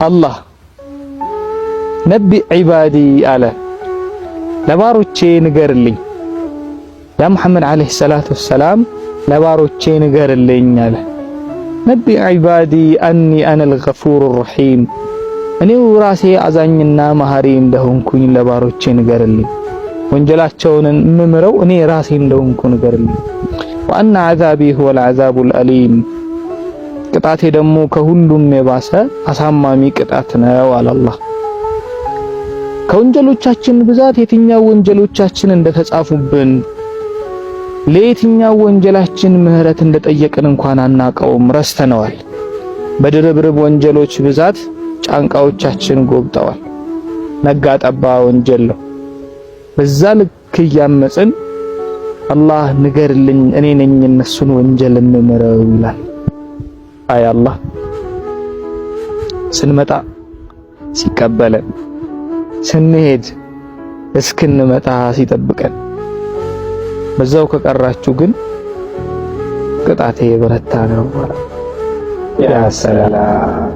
አላህ ነቢ ዒባዲ አለ ለባሮቼ ንገርልኝ ያ መሐመድ ዓለይሂ ሰላቱ ወሰላም ለባሮቼ ንገርልኝ አለ ነቢ ዒባዲ አኒ አነል ገፉሩ ረሒም እኔው ራሴ አዛኝና መሐሪ እንደሆንኩኝ ለባሮቼ ንገርልኝ ወንጀላቸውን ምምረው እኔ ራሴ እንደሆንኩ ንገርልኝ ወአነ ዐዛቢ ሁወል ዐዛቡል አሊም ቅጣቴ ደግሞ ከሁሉም የባሰ አሳማሚ ቅጣት ነው አለ አላህ ከወንጀሎቻችን ብዛት የትኛው ወንጀሎቻችን እንደተጻፉብን ለየትኛው ወንጀላችን ምህረት እንደጠየቅን እንኳን አናቀውም ረስተነዋል በድርብርብ ወንጀሎች ብዛት ጫንቃዎቻችን ጎብጠዋል ነጋ ጠባ ወንጀል ነው በዛ ልክ ያመጽን አላህ ንገርልኝ እኔ ነኝ እነሱን ወንጀል ምመረው ይላል አይ አላህ ስንመጣ ሲቀበለን ስንሄድ እስክንመጣ ሲጠብቀን በዛው ከቀራችሁ ግን ቅጣቴ የበረታ ነው ያ ሰላም